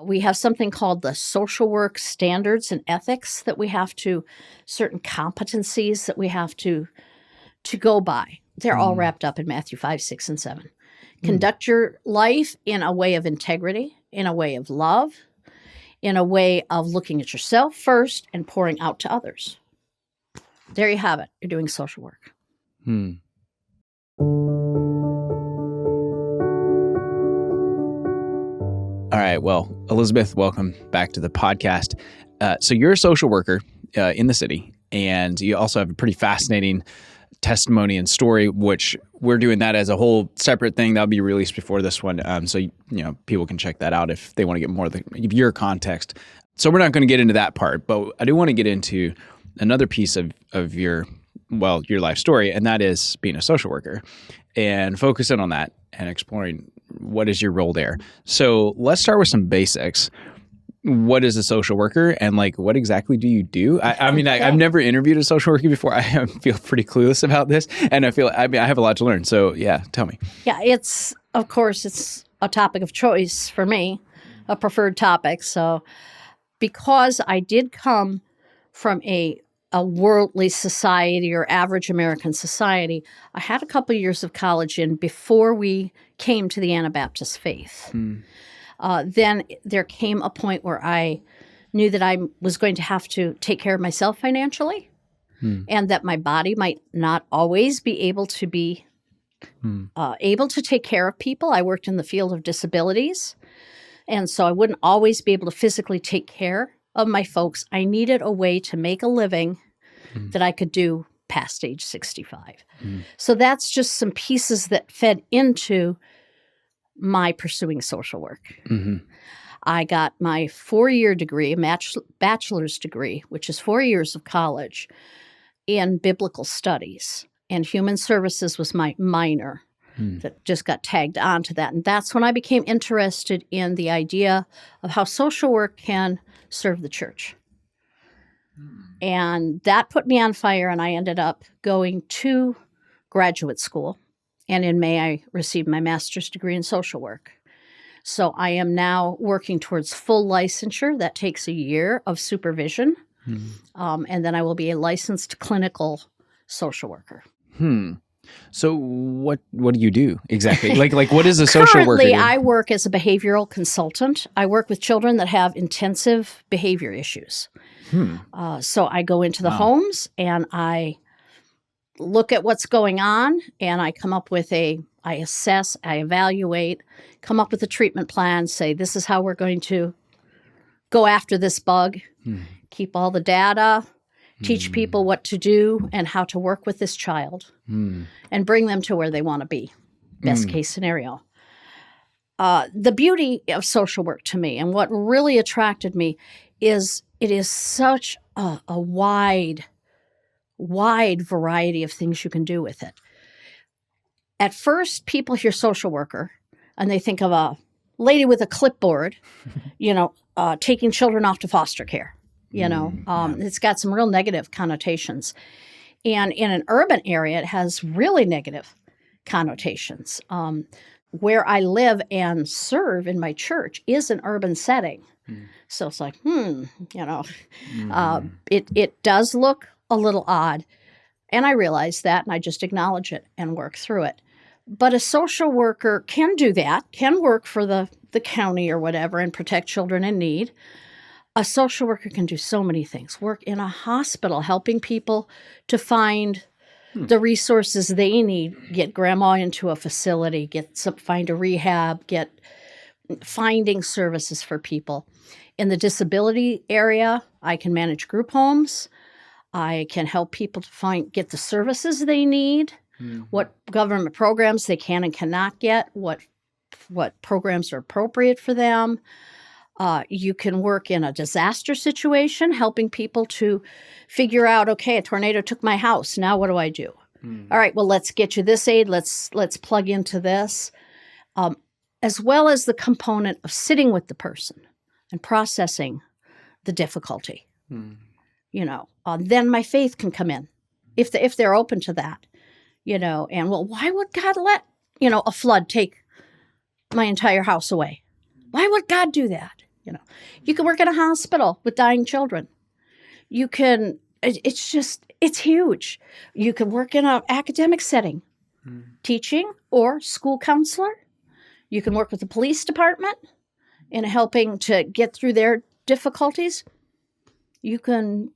We have something called the social work standards and ethics that we have to, certain competencies that we have to go by. They're all wrapped up in Matthew 5, 6, and 7. Conduct your life in a way of integrity, in a way of love, in a way of looking at yourself first and pouring out to others. There you have it. You're doing social work. All right. Well, Elizabeth, welcome back to the podcast. So you're a social worker in the city, and you also have a pretty fascinating testimony and story, which we're doing that as a whole separate thing that'll be released before this one. So, people can check that out if they want to get more of your context. So we're not going to get into that part, but I do want to get into another piece of your life story, and that is being a social worker and focusing on that and exploring what is your role there. So let's start with some basics. What is a social worker, and what exactly do you do? I've never interviewed a social worker before. I feel pretty clueless about this, and I have a lot to learn. So yeah, tell me. Yeah, it's a topic of choice for me, a preferred topic. So because I did come from a worldly society or average American society, I had a couple years of college in before we came to the Anabaptist faith. Then there came a point where I knew that I was going to have to take care of myself financially and that my body might not always be able to take care of people. I worked in the field of disabilities, and so I wouldn't always be able to physically take care of my folks. I needed a way to make a living that I could do past age 65. So that's just some pieces that fed into my pursuing social work. I got my 4-year degree, bachelor's degree, which is 4 years of college, in biblical studies. And human services was my minor that just got tagged onto that. And that's when I became interested in the idea of how social work can serve the church. And that put me on fire, and I ended up going to graduate school. And in May, I received my master's degree in social work. So I am now working towards full licensure. That takes a year of supervision. And then I will be a licensed clinical social worker. So what do you do exactly? What is a social worker? Currently, I work as a behavioral consultant. I work with children that have intensive behavior issues. So I go into the homes and I look at what's going on, and I come up with I assess, I evaluate, come up with a treatment plan, say this is how we're going to go after this bug, keep all the data, teach people what to do and how to work with this child, and bring them to where they want to be, best case scenario. The beauty of social work to me, and what really attracted me, is it is such a wide variety of things you can do with it. At first, people hear social worker and they think of a lady with a clipboard, taking children off to foster care. It's got some real negative connotations. And in an urban area, it has really negative connotations. Where I live and serve in my church is an urban setting. So it's like, it does look a little odd. And I realize that, and I just acknowledge it and work through it. But a social worker can do that, can work for the county or whatever and protect children in need. A social worker can do so many things. Work in a hospital, helping people to find the resources they need, get grandma into a facility, find a rehab, finding services for people. In the disability area, I can manage group homes. I can help people to get the services they need, what government programs they can and cannot get, what programs are appropriate for them. You can work in a disaster situation, helping people to figure out, okay, a tornado took my house. Now what do I do? All right, well, let's get you this aid. Let's plug into this, as well as the component of sitting with the person and processing the difficulty. Then my faith can come in if they're open to that, and why would God let, a flood take my entire house away? Why would God do that? You can work in a hospital with dying children. You can, it's huge. You can work in an academic setting, teaching or school counselor. You can work with the police department in helping to get through their difficulties. You can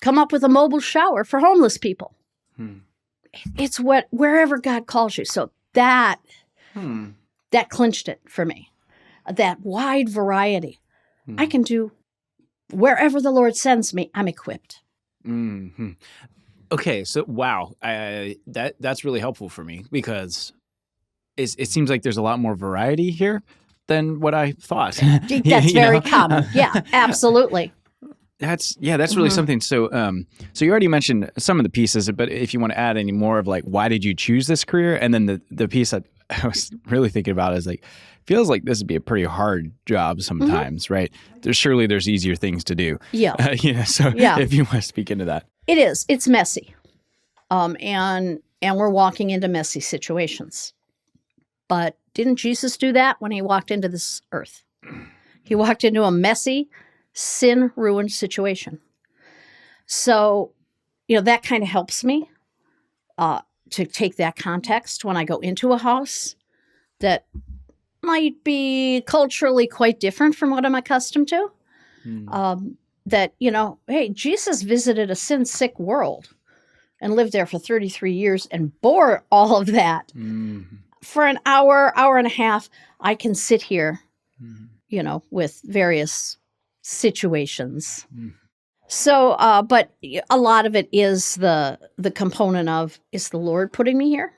come up with a mobile shower for homeless people. It's wherever God calls you. So that clinched it for me. That wide variety. I can do wherever the Lord sends me, I'm equipped. Mm-hmm. Okay, so wow, that's really helpful for me because it seems like there's a lot more variety here than what I thought. That's very common. Yeah, absolutely. That's really something. So so you already mentioned some of the pieces, but if you want to add any more of like, why did you choose this career? And then the piece that I was really thinking about is like, feels like this would be a pretty hard job sometimes, right? There's easier things to do. Yeah. So if you want to speak into that. It is. It's messy. And we're walking into messy situations. But didn't Jesus do that when he walked into this earth? He walked into a messy, sin-ruined situation. So, that kind of helps me to take that context when I go into a house that might be culturally quite different from what I'm accustomed to. That, hey, Jesus visited a sin-sick world and lived there for 33 years and bore all of that. For an hour and a half, I can sit here, with various situations. So, but a lot of it is the component of, is the Lord putting me here?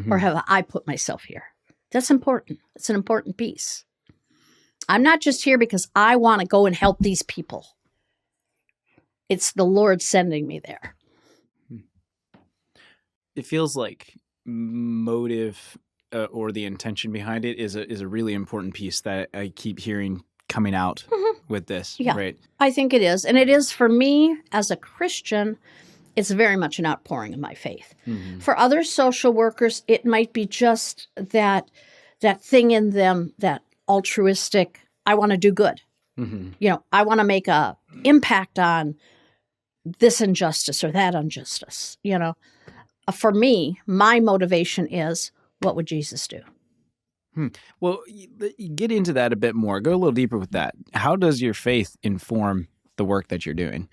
Or have I put myself here? That's important. It's an important piece. I'm not just here because I want to go and help these people. It's the Lord sending me there. It feels like motive or the intention behind it is a really important piece that I keep hearing coming out with this. Yeah, right? I think it is. And it is for me as a Christian, it's very much an outpouring of my faith. For other social workers, it might be just that thing in them, that altruistic, I want to do good. I want to make a impact on this injustice or that injustice. For me, my motivation is, what would Jesus do? Well, get into that a bit more. Go a little deeper with that. How does your faith inform the work that you're doing?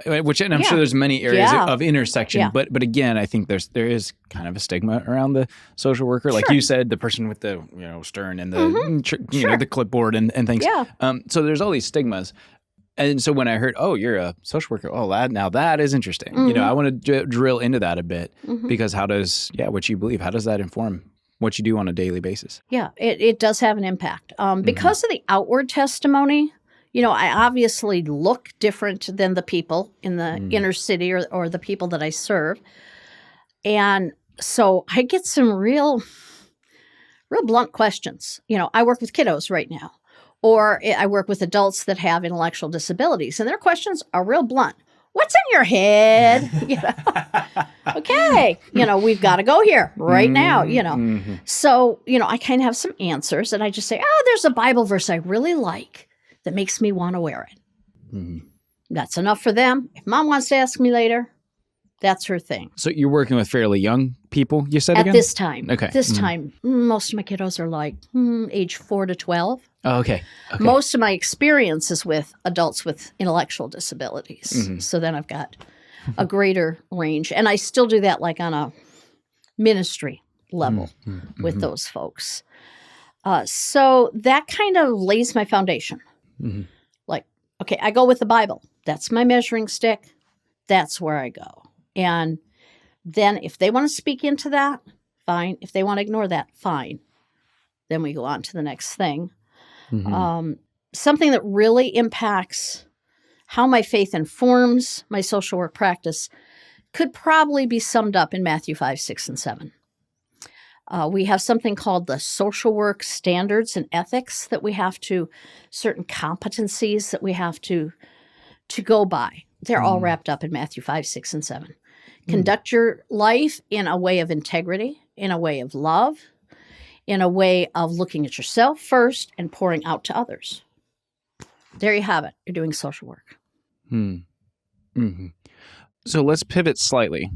I'm sure there's many areas of intersection, but again, I think there is kind of a stigma around the social worker, like you said, the person with the stern and the the clipboard and things. So there's all these stigmas, and so when I heard, oh, you're a social worker, now that is interesting. I want to drill into that a bit because how does what you believe, how does that inform what you do on a daily basis? Yeah, it does have an impact because of the outward testimony. I obviously look different than the people in the inner city or the people that I serve. And so I get some real blunt questions. I work with kiddos right now, or I work with adults that have intellectual disabilities, and their questions are real blunt. What's in your head? Okay, we've got to go here right now, So, I kind of have some answers, and I just say, there's a Bible verse I really like that makes me want to wear it. That's enough for them. If mom wants to ask me later, that's her thing. So you're working with fairly young people, you said At again? this time. Okay. This time, most of my kiddos are like age 4 to 12. Oh, okay. Most of my experience is with adults with intellectual disabilities. So then I've got a greater range. And I still do that like on a ministry level with those folks. So that kind of lays my foundation. Like, okay, I go with the Bible. That's my measuring stick. That's where I go. And then if they want to speak into that, fine. If they want to ignore that, fine. Then we go on to the next thing. Something that really impacts how my faith informs my social work practice could probably be summed up in Matthew 5, 6, and 7. We have something called the social work standards and ethics that we have to, certain competencies that we have to go by. They're all wrapped up in Matthew 5, 6, and 7. Conduct your life in a way of integrity, in a way of love, in a way of looking at yourself first and pouring out to others. there you have it. You're doing social work. Mm-hmm. So let's pivot slightly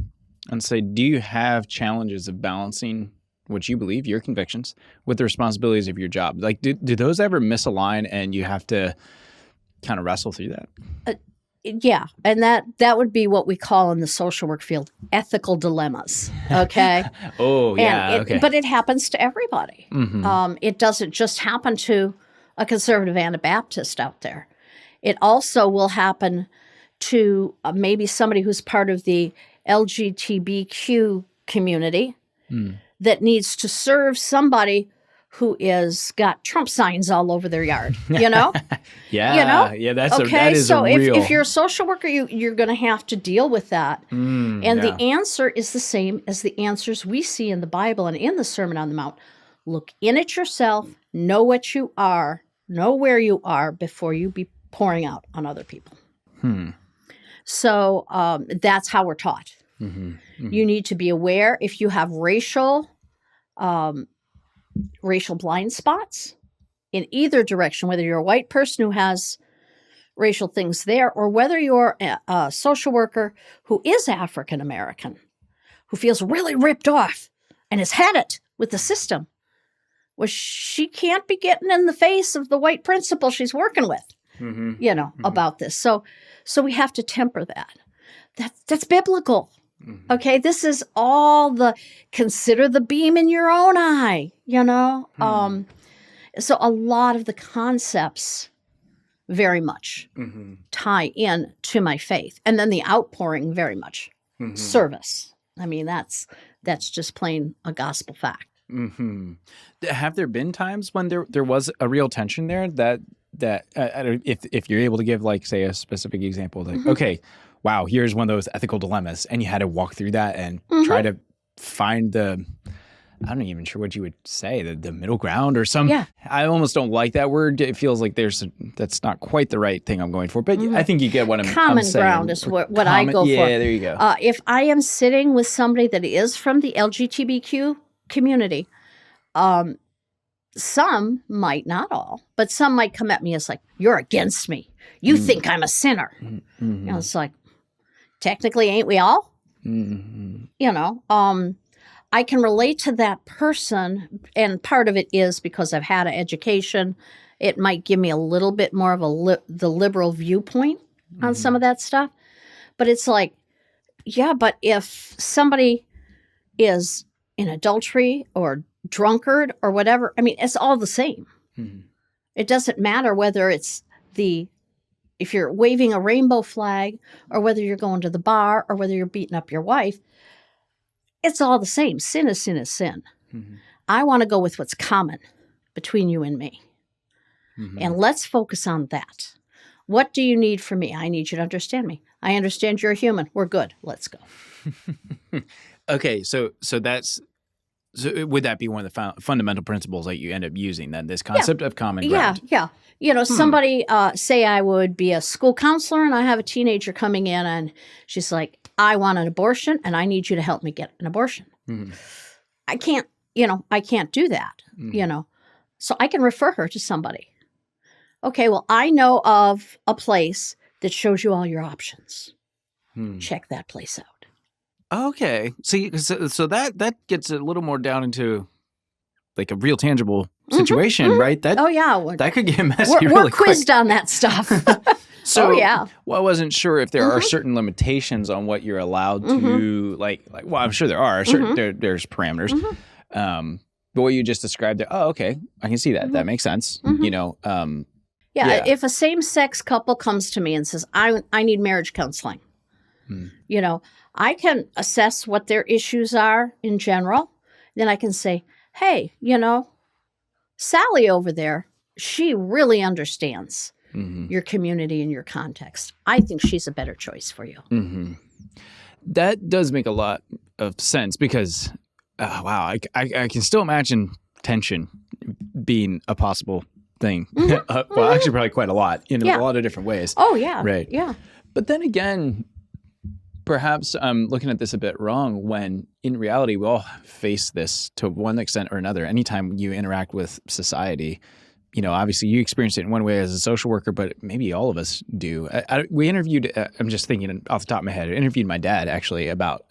and say, do you have challenges of balancing what you believe, your convictions, with the responsibilities of your job? Like, do those ever misalign and you have to kind of wrestle through that? Yeah. And that would be what we call in the social work field ethical dilemmas. Okay. Oh, yeah. Okay. But it happens to everybody. It doesn't just happen to a conservative Anabaptist out there. It also will happen to maybe somebody who's part of the LGBTQ community that needs to serve somebody who is got Trump signs all over their yard, you know? Yeah. You know? Yeah, that is so if you're a social worker, you're going to have to deal with that. The answer is the same as the answers we see in the Bible and in the Sermon on the Mount. Look in at yourself, know what you are, know where you are before you be pouring out on other people. So that's how we're taught. You need to be aware if you have racial blind spots in either direction, whether you're a white person who has racial things there, or whether you're a social worker who is African American, who feels really ripped off and has had it with the system. Well, she can't be getting in the face of the white principal she's working with, about this. So we have to temper that. That's biblical. Okay, this is all consider the beam in your own eye, So a lot of the concepts very much tie in to my faith. And then the outpouring very much. Service. I mean, that's just plain a gospel fact. Have there been times when there was a real tension there that if you're able to give, like, say, a specific example, like, okay, wow, here's one of those ethical dilemmas, and you had to walk through that and try to find I'm not even sure what you would say, the middle ground or some. Yeah. I almost don't like that word. It feels like that's not quite the right thing I'm going for, but I think you get what I'm saying. Common ground is what I go for. Yeah, there you go. If I am sitting with somebody that is from the LGBTQ community, some might, not all, but some might come at me as like, you're against me. You think I'm a sinner. It's like, technically, ain't we all? I can relate to that person, and part of it is because I've had an education. It might give me a little bit more of the liberal viewpoint on some of that stuff. But it's like, yeah, but if somebody is in adultery or drunkard or whatever, I mean, it's all the same. It doesn't matter whether it's if you're waving a rainbow flag, or whether you're going to the bar, or whether you're beating up your wife. It's all the same. Sin is sin is sin. I want to go with what's common between you and me. And let's focus on that. What do you need from me? I need you to understand me. I understand you're a human. We're good. Let's go. Okay, so would that be one of the fundamental principles that you end up using then, this concept of common ground? Yeah. Somebody, say I would be a school counselor and I have a teenager coming in and she's like, I want an abortion and I need you to help me get an abortion. I can't do that, so I can refer her to somebody. Okay, well, I know of a place that shows you all your options. Check that place out. Okay. See, so that gets a little more down into like a real tangible situation, right? That could get messy really quick. We're quizzed on that stuff. So, well, I wasn't sure if there are certain limitations on what you're allowed to like. Well, I'm sure there are. There's parameters. But what you just described there, okay, I can see that. That makes sense. If a same-sex couple comes to me and says, I need marriage counseling, I can assess what their issues are in general. Then I can say, hey, Sally over there, she really understands your community and your context. I think she's a better choice for you. That does make a lot of sense because, I can still imagine tension being a possible thing. Well, actually probably quite a lot in a lot of different ways. Oh, yeah. Right. Yeah. But then again, perhaps I'm looking at this a bit wrong when in reality we all face this to one extent or another. Anytime you interact with society, obviously you experienced it in one way as a social worker, but maybe all of us do. We interviewed, I'm just thinking off the top of my head, I interviewed my dad actually about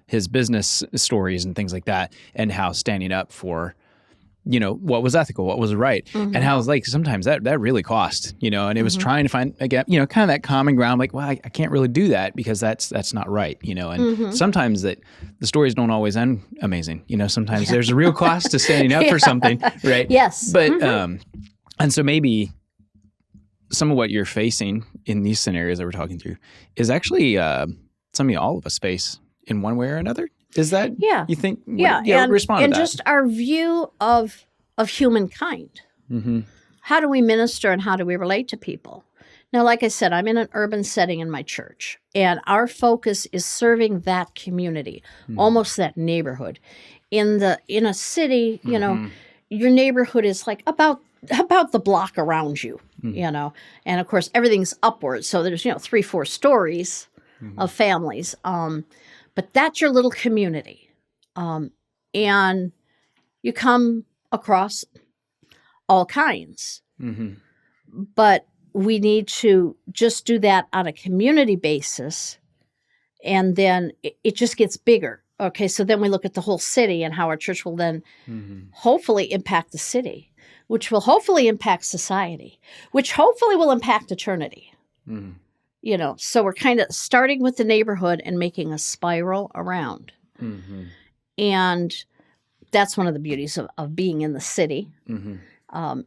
his business stories and things like that, and how standing up for, what was ethical, what was right, and how it's like sometimes that really cost, and it was trying to find, again, kind of that common ground, like, well, I can't really do that because that's not right, and sometimes that the stories don't always end amazing, sometimes there's a real cost to standing up for something, right? Yes. But, and so maybe some of what you're facing in these scenarios that we're talking through is actually something all of us face in one way or another. Is that, you think? Respond to that. And just our view of humankind. How do we minister and how do we relate to people? Now, like I said, I'm in an urban setting in my church, and our focus is serving that community, almost that neighborhood. In a city, your neighborhood is like about the block around you, and of course everything's upward. So there's 3-4 stories of families. But that's your little community. And you come across all kinds. But we need to just do that on a community basis. And then it just gets bigger. Okay, so then we look at the whole city and how our church will then hopefully impact the city, which will hopefully impact society, which hopefully will impact eternity. So we're kind of starting with the neighborhood and making a spiral around. And that's one of the beauties of being in the city,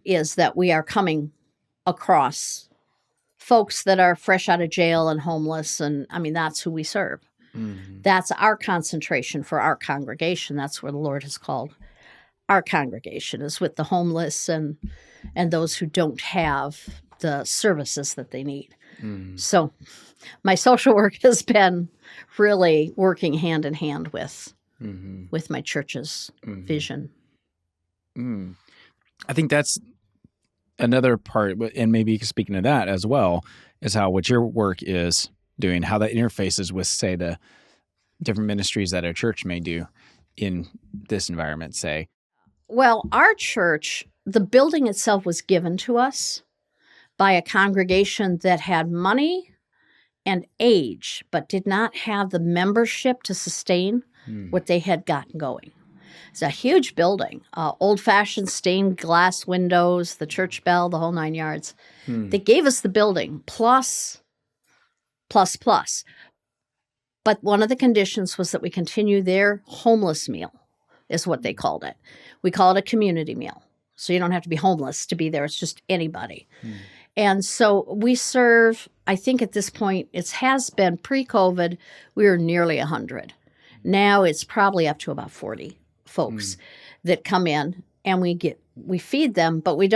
is that we are coming across folks that are fresh out of jail and homeless. And I mean, that's who we serve. That's our concentration for our congregation. That's where the Lord has called our congregation, is with the homeless and those who don't have the services that they need. So my social work has been really working hand in hand with my church's vision. I think that's another part, and maybe speaking of that as well, is how what your work is doing, how that interfaces with, say, the different ministries that a church may do in this environment, say. Well, our church, the building itself was given to us by a congregation that had money and age, but did not have the membership to sustain what they had gotten going. It's a huge building, old-fashioned stained glass windows, the church bell, the whole 9 yards. They gave us the building, plus. But one of the conditions was that we continue their homeless meal, is what they called it. We call it a community meal. So you don't have to be homeless to be there. It's just anybody. And so we serve, I think at this point, it has been pre-COVID, we were nearly 100. Now it's probably up to about 40 folks that come in, and we feed them, but we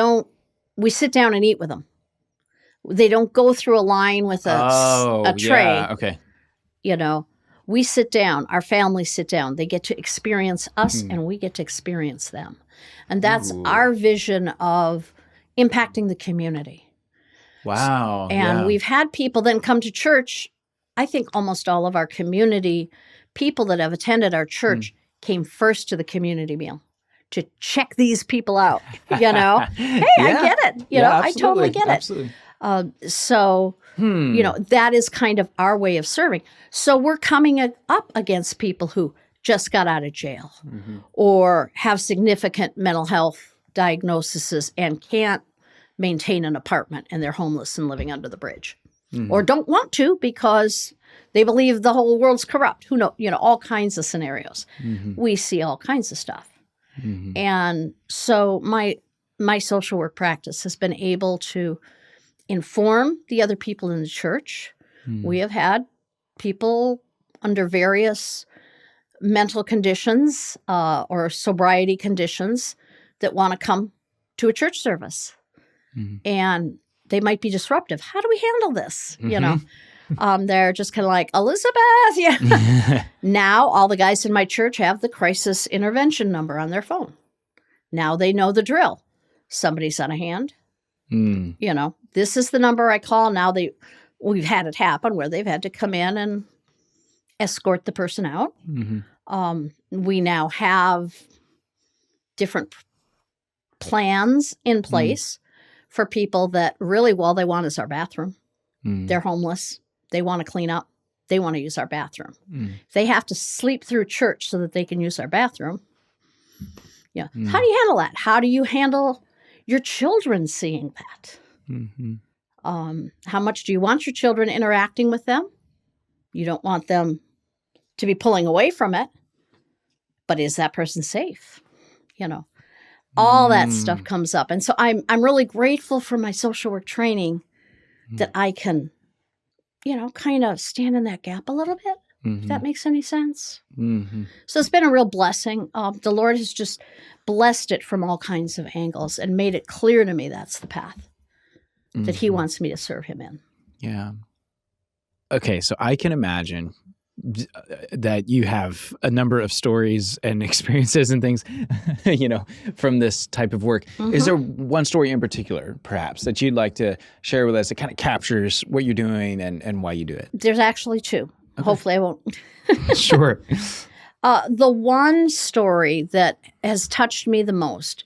sit down and eat with them. They don't go through a line with a tray. Yeah, okay. We sit down, our families sit down. They get to experience us and we get to experience them. And that's our vision of impacting the community. Wow. And we've had people then come to church. I think almost all of our community people that have attended our church came first to the community meal to check these people out. Hey, I get it. I totally get it. Absolutely. That is kind of our way of serving. So we're coming up against people who just got out of jail or have significant mental health diagnoses and can't maintain an apartment, and they're homeless and living under the bridge, or don't want to because they believe the whole world's corrupt. Who know? All kinds of scenarios. We see all kinds of stuff. And so my social work practice has been able to inform the other people in the church. We have had people under various mental conditions or sobriety conditions that want to come to a church service. And they might be disruptive. How do we handle this? They're just kind of like, Elizabeth. Now all the guys in my church have the crisis intervention number on their phone. Now they know the drill. Somebody's on a hand. This is the number I call. Now we've had it happen where they've had to come in and escort the person out. We now have different plans in place for people that really all they want is our bathroom. They're homeless. They want to clean up. They want to use our bathroom. They have to sleep through church so that they can use our bathroom. Yeah. How do you handle that? How do you handle your children seeing that? How much do you want your children interacting with them? You don't want them to be pulling away from it, but is that person safe? All that stuff comes up. And so I'm really grateful for my social work training that I can, kind of stand in that gap a little bit, if that makes any sense. So it's been a real blessing. The Lord has just blessed it from all kinds of angles and made it clear to me that's the path that he wants me to serve him in. Yeah. Okay, so I can imagine that you have a number of stories and experiences and things, from this type of work. Is there one story in particular, perhaps, that you'd like to share with us that kind of captures what you're doing and why you do it? There's actually two. Okay. Hopefully I won't. Sure. The one story that has touched me the most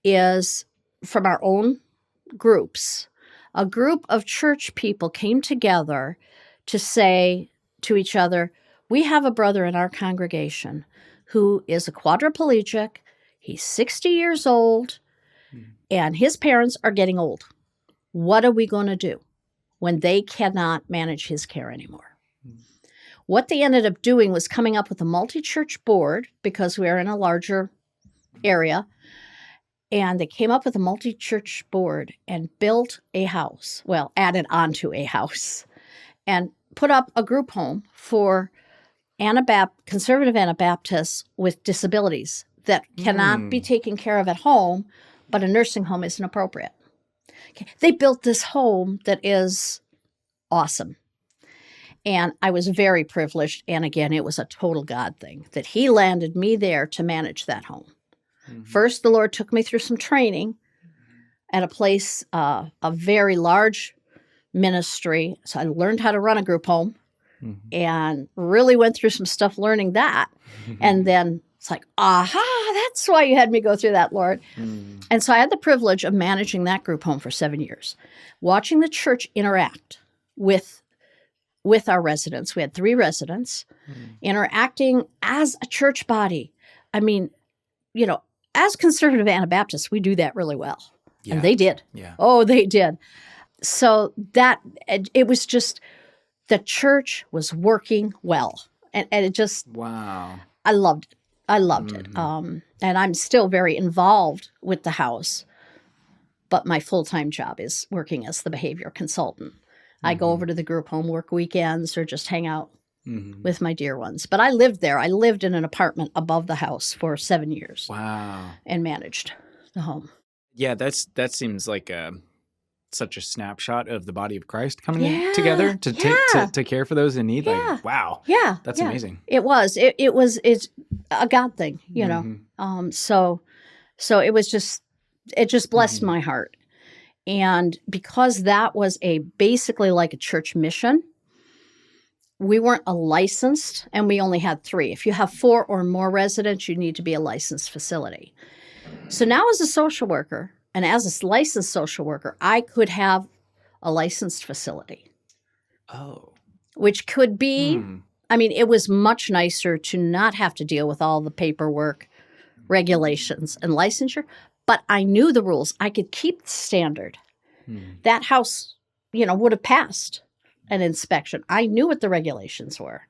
is from our own groups. A group of church people came together to say to each other, we have a brother in our congregation who is a quadriplegic. He's 60 years old, and his parents are getting old. What are we going to do when they cannot manage his care anymore? What they ended up doing was coming up with a multi-church board, because we are in a larger area, and they came up with a multi-church board and built a house, added onto a house, and put up a group home for conservative Anabaptists with disabilities that cannot be taken care of at home, but a nursing home isn't appropriate. Okay. They built this home that is awesome. And I was very privileged. And again, it was a total God thing that he landed me there to manage that home. First, the Lord took me through some training at a place, a very large ministry. So I learned how to run a group home and really went through some stuff learning that. And then it's like, aha, that's why you had me go through that, Lord. And so I had the privilege of managing that group home for 7 years, watching the church interact with our residents. We had 3 residents interacting as a church body. I mean, as conservative Anabaptists, we do that really well. Yeah. And they did. Yeah. Oh, they did. So that it was just, the church was working well. And it just, wow. I loved it. I loved it. And I'm still very involved with the house, but my full-time job is working as the behavior consultant. I go over to the group home, work weekends, or just hang out with my dear ones. But I lived there. I lived in an apartment above the house for 7 years. Wow. And managed the home. Yeah, that seems like such a snapshot of the body of Christ coming together to care for those in need. Yeah. Like, wow. Yeah. That's amazing. It was. It's a God thing, So it was just, it just blessed my heart. And because that was basically like a church mission, we weren't a licensed, and we only had 3. If you have 4 or more residents, you need to be a licensed facility. So now as a social worker, and as a licensed social worker, I could have a licensed facility. Oh. Which could be, it was much nicer to not have to deal with all the paperwork, regulations, and licensure, but I knew the rules. I could keep the standard. That house, would have passed an inspection. I knew what the regulations were.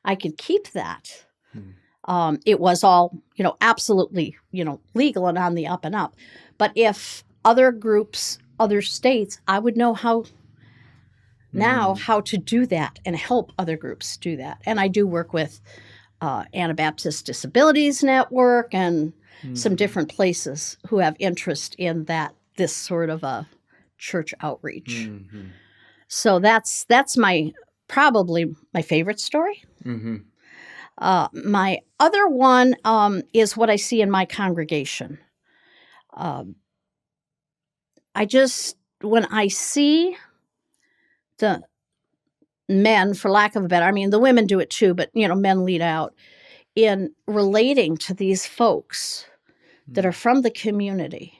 I could keep that. It was all, absolutely, legal and on the up and up. But if other groups, other states, I would know how to do that and help other groups do that. And I do work with Anabaptist Disabilities Network and some different places who have interest in this sort of a church outreach. So that's probably my favorite story. My other one is what I see in my congregation. When I see the men, for lack of a better, the women do it too, but, men lead out in relating to these folks that are from the community.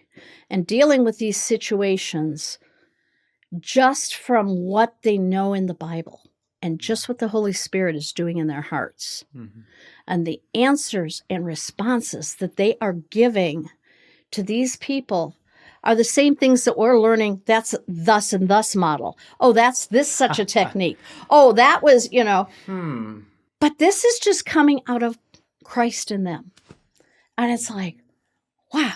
and dealing with these situations just from what they know in the Bible and just what the Holy Spirit is doing in their hearts. Mm-hmm. And the answers and responses that they are giving to these people are the same things that we're learning. That's thus and thus model. Oh, that's this such a technique. Oh, that was, But this is just coming out of Christ in them. And it's like, wow.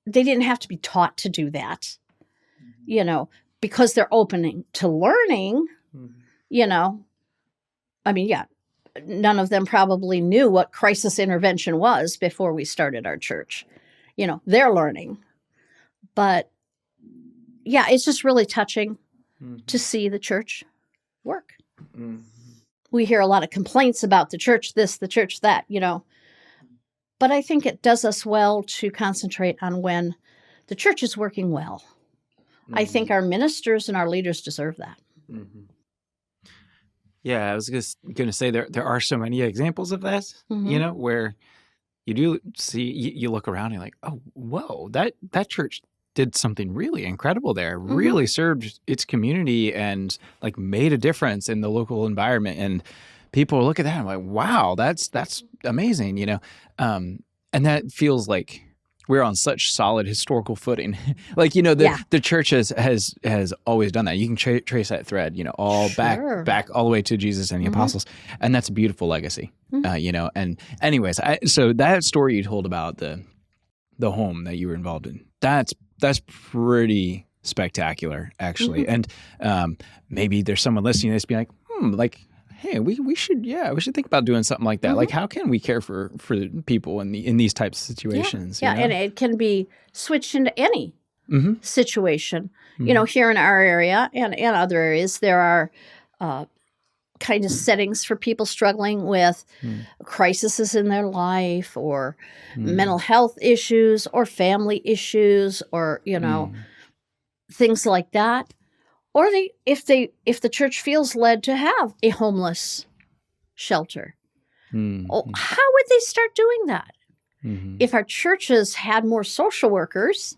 They didn't have to be taught to do that, because they're opening to learning, I mean, yeah, none of them probably knew what crisis intervention was before we started our church. They're learning. But yeah, it's just really touching to see the church work. Mm-hmm. We hear a lot of complaints about the church this, the church that, But I think it does us well to concentrate on when the church is working well. Mm-hmm. I think our ministers and our leaders deserve that. Mm-hmm. Yeah, I was just going to say there are so many examples of that, where you do see, you look around and you're like, oh, whoa, that church did something really incredible there, really served its community and like made a difference in the local environment. And people look at that and I'm like, wow, that's amazing, and that feels like we're on such solid historical footing. The church has always done that. You can trace that thread, all back all the way to Jesus and the apostles. And that's a beautiful legacy, and anyways, so that story you told about the home that you were involved in, that's pretty spectacular, actually. And maybe there's someone listening that's being like, hey, we should think about doing something like that. Like, how can we care for people in these types of situations? Yeah, and it can be switched into any situation. Here in our area and other areas, there are kind of settings for people struggling with crises in their life or mental health issues or family issues or, things like that. Or if the church feels led to have a homeless shelter, how would they start doing that? If our churches had more social workers,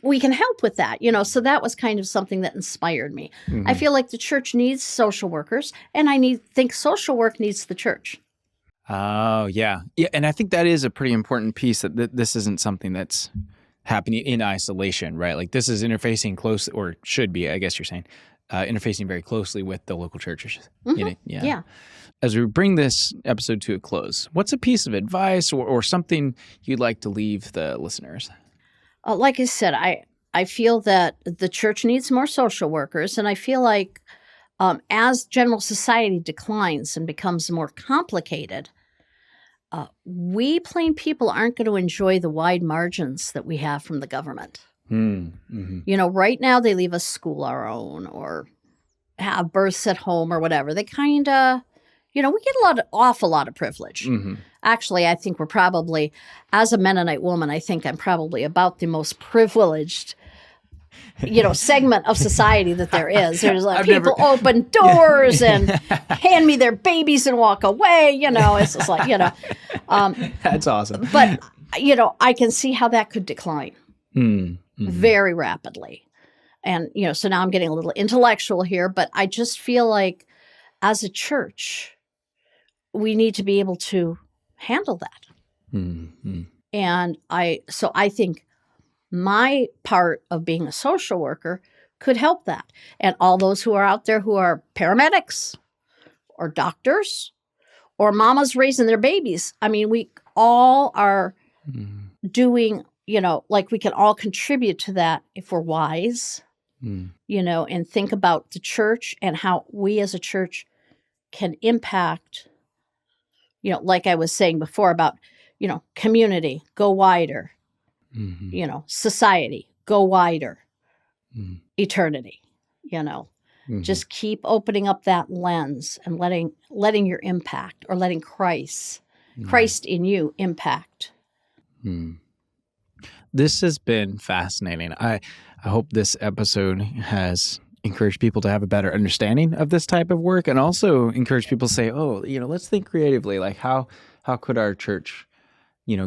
we can help with that. So that was kind of something that inspired me. I feel like the church needs social workers, and I think social work needs the church. Oh, yeah. Yeah, and I think that is a pretty important piece, that this isn't something that's happening in isolation, right? Like, this is interfacing closely, or should be, I guess you're saying, interfacing very closely with the local churches. Yeah. As we bring this episode to a close, what's a piece of advice or something you'd like to leave the listeners? Like I said, I feel that the church needs more social workers, and I feel like as general society declines and becomes more complicated, we plain people aren't going to enjoy the wide margins that we have from the government. Right now they leave us school our own or have births at home or whatever. They kind of, we get awful lot of privilege. Actually, I think we're probably, as a Mennonite woman, I think I'm probably about the most privileged segment of society that there is. There's like people open doors and hand me their babies and walk away. It's just like, That's awesome. But, I can see how that could decline very rapidly. And, so now I'm getting a little intellectual here, but I just feel like as a church, we need to be able to handle that. And I think my part of being a social worker could help that. And all those who are out there who are paramedics or doctors or mamas raising their babies. I mean, we all are doing, like we can all contribute to that if we're wise, and think about the church and how we as a church can impact, like I was saying before about, community, go wider. Society, go wider, eternity, just keep opening up that lens and letting your impact or letting Christ in you impact. This has been fascinating. I hope this episode has encouraged people to have a better understanding of this type of work, and also encourage people to say, oh, let's think creatively. Like, how could our church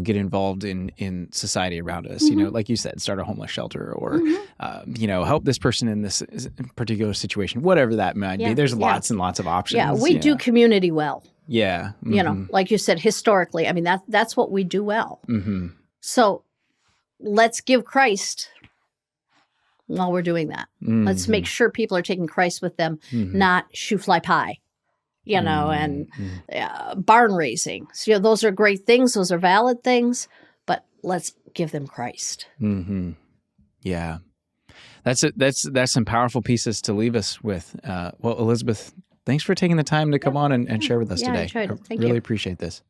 get involved in society around us. Like you said, start a homeless shelter or, help this person in this particular situation, whatever that might be. There's lots and lots of options. Yeah, we do community well. Yeah. Like you said, historically, I mean, that's what we do well. Mm-hmm. So let's give Christ while we're doing that. Mm-hmm. Let's make sure people are taking Christ with them, not shoe fly pie, and barn raising. So, those are great things. Those are valid things, but let's give them Christ. Mm-hmm. Yeah. That's some powerful pieces to leave us with. Well, Elizabeth, thanks for taking the time to come on and share with us today. I tried it. Thank you. Really you. Appreciate this.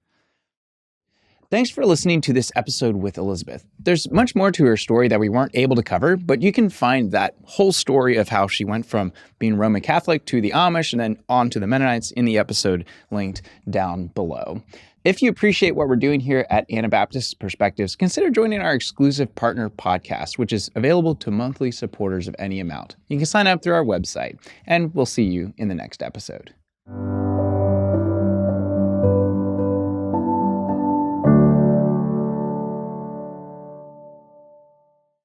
Thanks for listening to this episode with Elizabeth. There's much more to her story that we weren't able to cover, but you can find that whole story of how she went from being Roman Catholic to the Amish and then on to the Mennonites in the episode linked down below. If you appreciate what we're doing here at Anabaptist Perspectives, consider joining our exclusive partner podcast, which is available to monthly supporters of any amount. You can sign up through our website, and we'll see you in the next episode.